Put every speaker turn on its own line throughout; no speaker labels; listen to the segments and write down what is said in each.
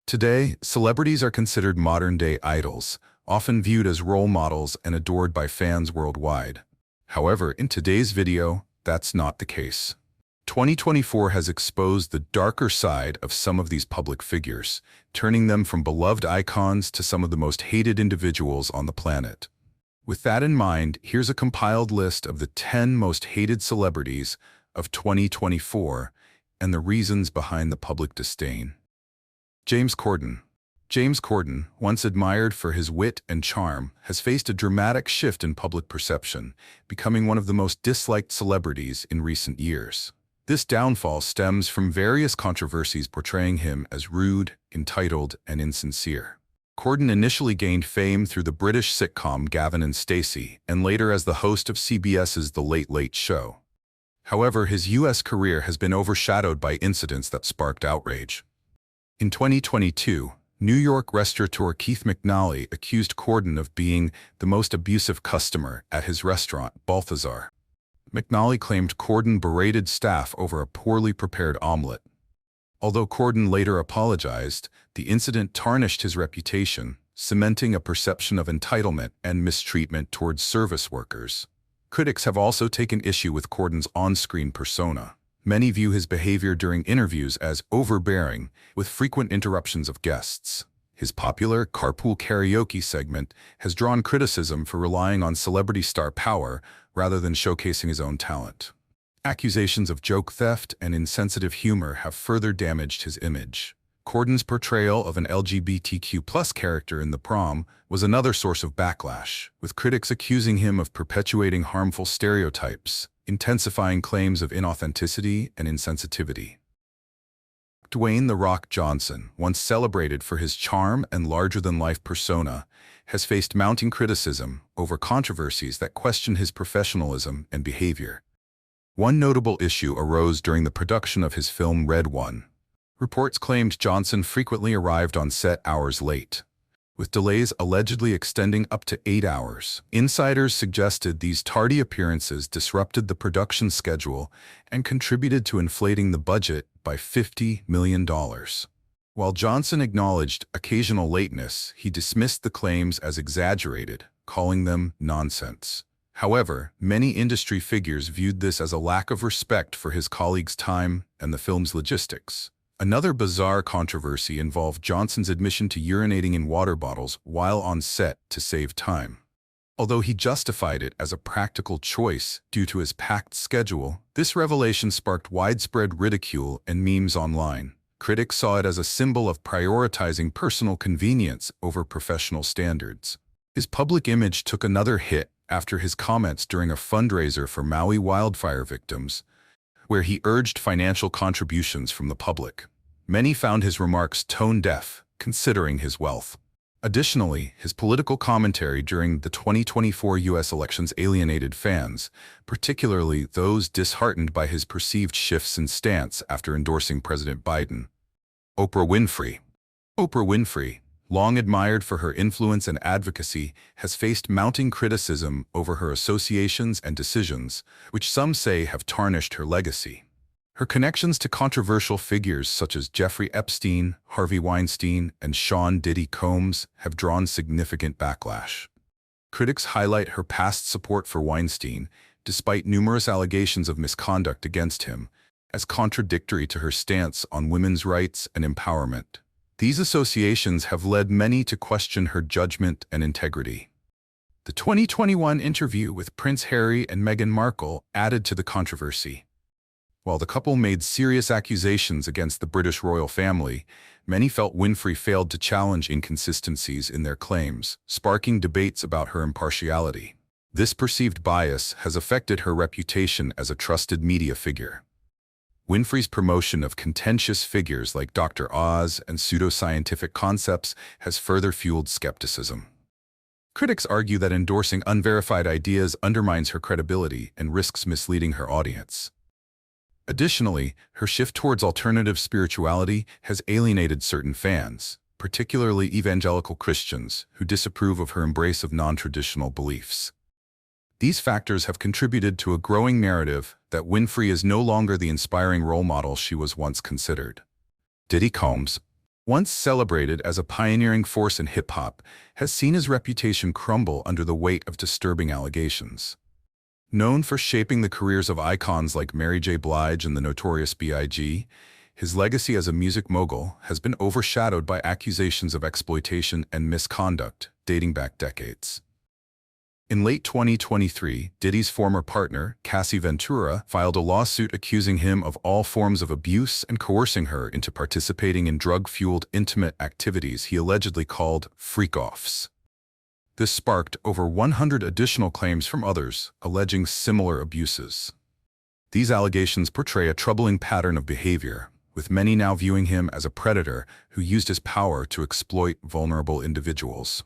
Today, celebrities are considered modern-day idols, often viewed as role models and adored by fans worldwide. However, in today's video, that's not the case. 2024 has exposed the darker side of some of these public figures, turning them from beloved icons to some of the most hated individuals on the planet. With that in mind, here's a compiled list of the 10 most hated celebrities of 2024 and the reasons behind the public disdain. James Corden. James Corden, once admired for his wit and charm, has faced a dramatic shift in public perception, becoming one of the most disliked celebrities in recent years. This downfall stems from various controversies portraying him as rude, entitled, and insincere. Corden initially gained fame through the British sitcom Gavin and Stacey, and later as the host of CBS's The Late Late Show. However, his U.S. career has been overshadowed by incidents that sparked outrage. In 2022, New York restaurateur Keith McNally accused Corden of being the most abusive customer at his restaurant, Balthazar. McNally claimed Corden berated staff over a poorly prepared omelet. Although Corden later apologized, the incident tarnished his reputation, cementing a perception of entitlement and mistreatment towards service workers. Critics have also taken issue with Corden's on-screen persona. Many view his behavior during interviews as overbearing, with frequent interruptions of guests. His popular carpool karaoke segment has drawn criticism for relying on celebrity star power rather than showcasing his own talent. Accusations of joke theft and insensitive humor have further damaged his image. Corden's portrayal of an LGBTQ+ character in The Prom was another source of backlash, with critics accusing him of perpetuating harmful stereotypes, intensifying claims of inauthenticity and insensitivity. Dwayne "The Rock" Johnson, once celebrated for his charm and larger-than-life persona, has faced mounting criticism over controversies that question his professionalism and behavior. One notable issue arose during the production of his film Red One. Reports claimed Johnson frequently arrived on set hours late, with delays allegedly extending up to 8 hours. Insiders suggested these tardy appearances disrupted the production schedule and contributed to inflating the budget by $50 million. While Johnson acknowledged occasional lateness, he dismissed the claims as exaggerated, calling them nonsense. However, many industry figures viewed this as a lack of respect for his colleagues' time and the film's logistics. Another bizarre controversy involved Johnson's admission to urinating in water bottles while on set to save time. Although he justified it as a practical choice due to his packed schedule, this revelation sparked widespread ridicule and memes online. Critics saw it as a symbol of prioritizing personal convenience over professional standards. His public image took another hit after his comments during a fundraiser for Maui wildfire victims, where he urged financial contributions from the public. Many found his remarks tone-deaf, considering his wealth. Additionally, his political commentary during the 2024 U.S. elections alienated fans, particularly those disheartened by his perceived shifts in stance after endorsing President Biden. Oprah Winfrey. Oprah Winfrey, long admired for her influence and advocacy, has faced mounting criticism over her associations and decisions, which some say have tarnished her legacy. Her connections to controversial figures such as Jeffrey Epstein, Harvey Weinstein, and Sean Diddy Combs have drawn significant backlash. Critics highlight her past support for Weinstein, despite numerous allegations of misconduct against him, as contradictory to her stance on women's rights and empowerment. These associations have led many to question her judgment and integrity. The 2021 interview with Prince Harry and Meghan Markle added to the controversy. While the couple made serious accusations against the British royal family, many felt Winfrey failed to challenge inconsistencies in their claims, sparking debates about her impartiality. This perceived bias has affected her reputation as a trusted media figure. Winfrey's promotion of contentious figures like Dr. Oz and pseudoscientific concepts has further fueled skepticism. Critics argue that endorsing unverified ideas undermines her credibility and risks misleading her audience. Additionally, her shift towards alternative spirituality has alienated certain fans, particularly evangelical Christians, who disapprove of her embrace of non-traditional beliefs. These factors have contributed to a growing narrative that Winfrey is no longer the inspiring role model she was once considered. Diddy Combs. once celebrated as a pioneering force in hip-hop, has seen his reputation crumble under the weight of disturbing allegations. Known for shaping the careers of icons like Mary J. Blige and the Notorious B.I.G., his legacy as a music mogul has been overshadowed by accusations of exploitation and misconduct dating back decades. In late 2023, Diddy's former partner, Cassie Ventura, filed a lawsuit accusing him of all forms of abuse and coercing her into participating in drug-fueled intimate activities he allegedly called freak-offs. This sparked over 100 additional claims from others, alleging similar abuses. These allegations portray a troubling pattern of behavior, with many now viewing him as a predator who used his power to exploit vulnerable individuals.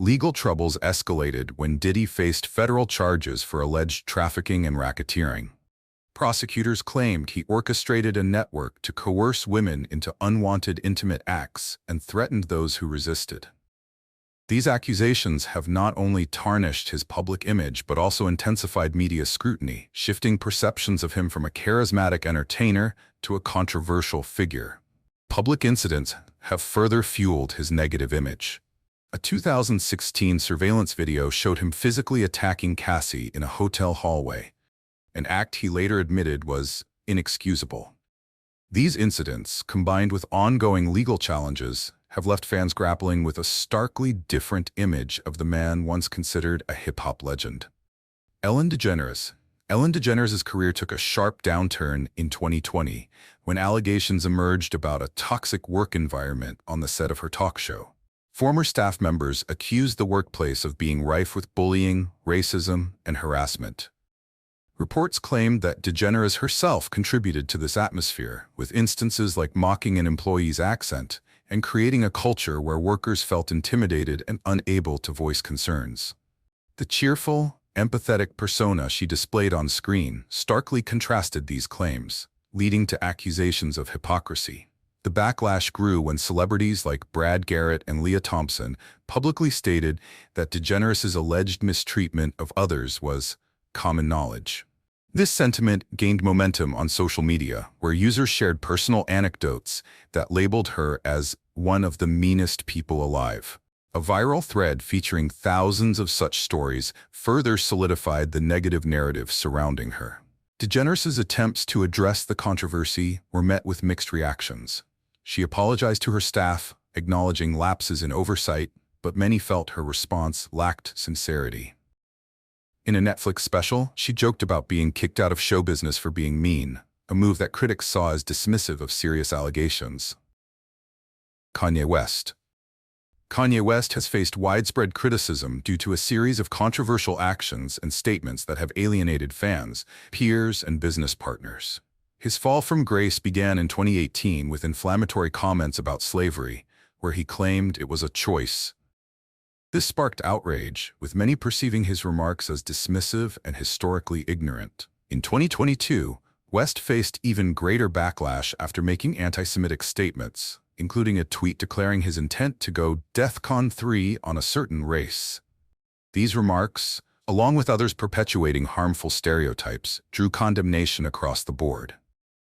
Legal troubles escalated when Diddy faced federal charges for alleged trafficking and racketeering. Prosecutors claimed he orchestrated a network to coerce women into unwanted intimate acts and threatened those who resisted. These accusations have not only tarnished his public image but also intensified media scrutiny, shifting perceptions of him from a charismatic entertainer to a controversial figure. Public incidents have further fueled his negative image. A 2016 surveillance video showed him physically attacking Cassie in a hotel hallway, an act he later admitted was inexcusable. These incidents, combined with ongoing legal challenges, have left fans grappling with a starkly different image of the man once considered a hip-hop legend. Ellen DeGeneres. Ellen DeGeneres' career took a sharp downturn in 2020 when allegations emerged about a toxic work environment on the set of her talk show. Former staff members accused the workplace of being rife with bullying, racism, and harassment. Reports claimed that DeGeneres herself contributed to this atmosphere, with instances like mocking an employee's accent and creating a culture where workers felt intimidated and unable to voice concerns. The cheerful, empathetic persona she displayed on screen starkly contrasted these claims, leading to accusations of hypocrisy. The backlash grew when celebrities like Brad Garrett and Leah Thompson publicly stated that DeGeneres' alleged mistreatment of others was common knowledge. This sentiment gained momentum on social media, where users shared personal anecdotes that labeled her as one of the meanest people alive. A viral thread featuring thousands of such stories further solidified the negative narrative surrounding her. DeGeneres' attempts to address the controversy were met with mixed reactions. She apologized to her staff, acknowledging lapses in oversight, but many felt her response lacked sincerity. In a Netflix special, she joked about being kicked out of show business for being mean, a move that critics saw as dismissive of serious allegations. Kanye West. Kanye West has faced widespread criticism due to a series of controversial actions and statements that have alienated fans, peers, and business partners. His fall from grace began in 2018 with inflammatory comments about slavery, where he claimed it was a choice. This sparked outrage, with many perceiving his remarks as dismissive and historically ignorant. In 2022, West faced even greater backlash after making anti-Semitic statements, including a tweet declaring his intent to go DEFCON 3 on a certain race. These remarks, along with others perpetuating harmful stereotypes, drew condemnation across the board.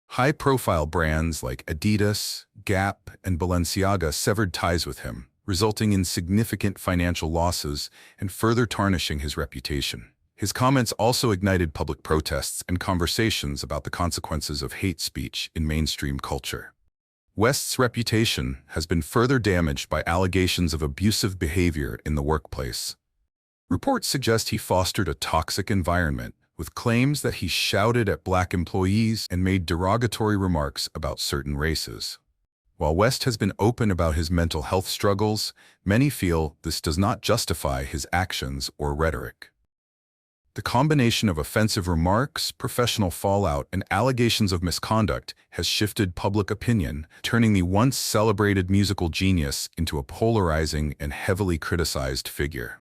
High-profile brands like Adidas, Gap, and Balenciaga severed ties with him, resulting in significant financial losses and further tarnishing his reputation. His comments also ignited public protests and conversations about the consequences of hate speech in mainstream culture. West's reputation has been further damaged by allegations of abusive behavior in the workplace. Reports suggest he fostered a toxic environment, with claims that he shouted at black employees and made derogatory remarks about certain races. While West has been open about his mental health struggles, many feel this does not justify his actions or rhetoric. The combination of offensive remarks, professional fallout, and allegations of misconduct has shifted public opinion, turning the once celebrated musical genius into a polarizing and heavily criticized figure.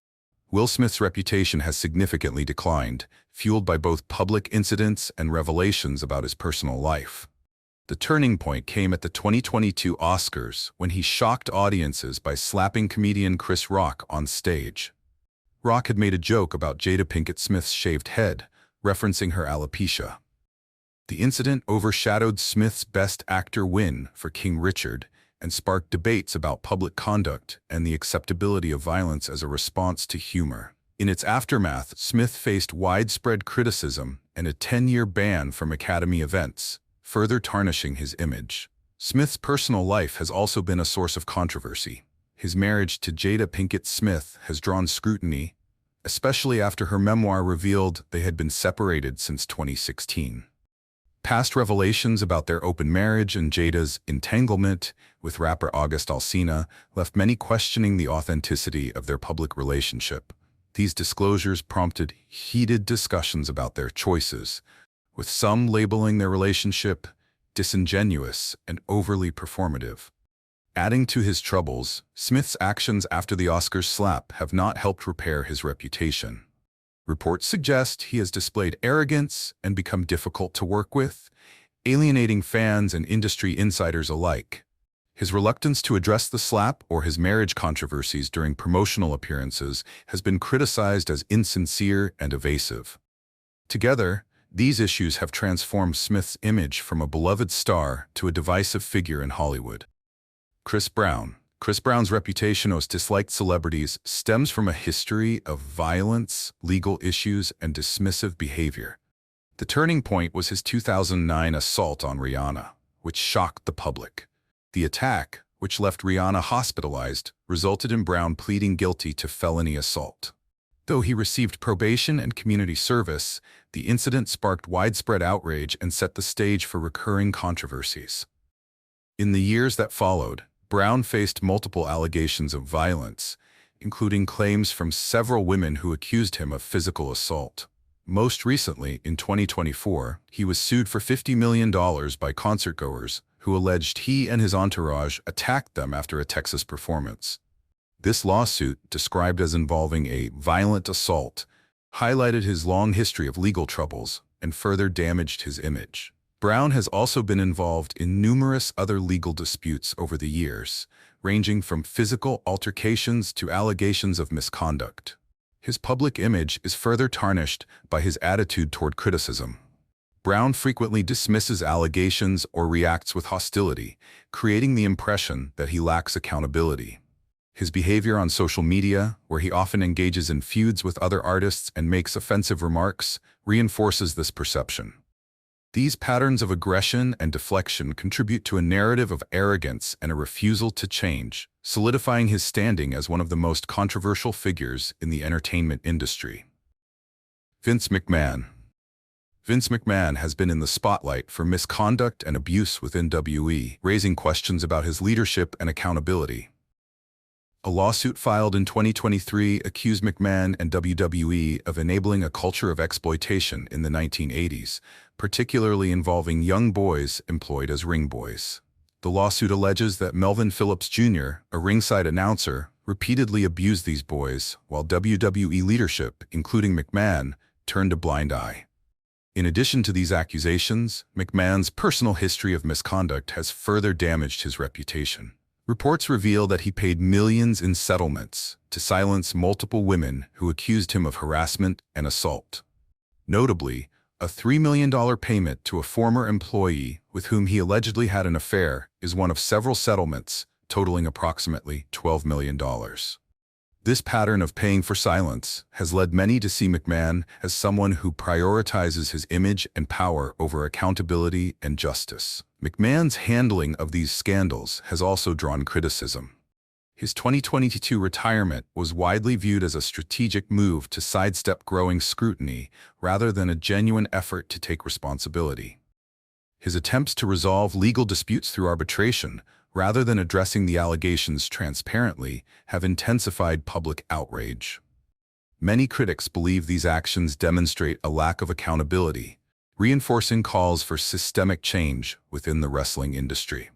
Will Smith's reputation has significantly declined, fueled by both public incidents and revelations about his personal life. The turning point came at the 2022 Oscars when he shocked audiences by slapping comedian Chris Rock on stage. Rock had made a joke about Jada Pinkett Smith's shaved head, referencing her alopecia. The incident overshadowed Smith's Best Actor win for King Richard and sparked debates about public conduct and the acceptability of violence as a response to humor. In its aftermath, Smith faced widespread criticism and a 10-year ban from Academy events, further tarnishing his image. Smith's personal life has also been a source of controversy. His marriage to Jada Pinkett Smith has drawn scrutiny, especially after her memoir revealed they had been separated since 2016. Past revelations about their open marriage and Jada's entanglement with rapper August Alsina left many questioning the authenticity of their public relationship. These disclosures prompted heated discussions about their choices, with some labeling their relationship disingenuous and overly performative. Adding to his troubles, Smith's actions after the Oscars slap have not helped repair his reputation. Reports suggest he has displayed arrogance and become difficult to work with, alienating fans and industry insiders alike. His reluctance to address the slap or his marriage controversies during promotional appearances has been criticized as insincere and evasive. Together, these issues have transformed Smith's image from a beloved star to a divisive figure in Hollywood. Chris Brown. Chris Brown's reputation as disliked celebrities stems from a history of violence, legal issues, and dismissive behavior. The turning point was his 2009 assault on Rihanna, which shocked the public. The attack, which left Rihanna hospitalized, resulted in Brown pleading guilty to felony assault. Though he received probation and community service, the incident sparked widespread outrage and set the stage for recurring controversies. In the years that followed, Brown faced multiple allegations of violence, including claims from several women who accused him of physical assault. Most recently, in 2024, he was sued for $50 million by concertgoers who alleged he and his entourage attacked them after a Texas performance. This lawsuit, described as involving a violent assault, highlighted his long history of legal troubles and further damaged his image. Brown has also been involved in numerous other legal disputes over the years, ranging from physical altercations to allegations of misconduct. His public image is further tarnished by his attitude toward criticism. Brown frequently dismisses allegations or reacts with hostility, creating the impression that he lacks accountability. His behavior on social media, where he often engages in feuds with other artists and makes offensive remarks, reinforces this perception. These patterns of aggression and deflection contribute to a narrative of arrogance and a refusal to change, solidifying his standing as one of the most controversial figures in the entertainment industry. Vince McMahon. Vince McMahon has been in the spotlight for misconduct and abuse within WWE, raising questions about his leadership and accountability. A lawsuit filed in 2023 accused McMahon and WWE of enabling a culture of exploitation in the 1980s, particularly involving young boys employed as ring boys. The lawsuit alleges that Melvin Phillips Jr., a ringside announcer, repeatedly abused these boys, while WWE leadership, including McMahon, turned a blind eye. In addition to these accusations, McMahon's personal history of misconduct has further damaged his reputation. Reports reveal that he paid millions in settlements to silence multiple women who accused him of harassment and assault. Notably, a $3 million payment to a former employee with whom he allegedly had an affair is one of several settlements totaling approximately $12 million. This pattern of paying for silence has led many to see McMahon as someone who prioritizes his image and power over accountability and justice. McMahon's handling of these scandals has also drawn criticism. His 2022 retirement was widely viewed as a strategic move to sidestep growing scrutiny rather than a genuine effort to take responsibility. His attempts to resolve legal disputes through arbitration, rather than addressing the allegations transparently, have intensified public outrage. Many critics believe these actions demonstrate a lack of accountability, reinforcing calls for systemic change within the wrestling industry.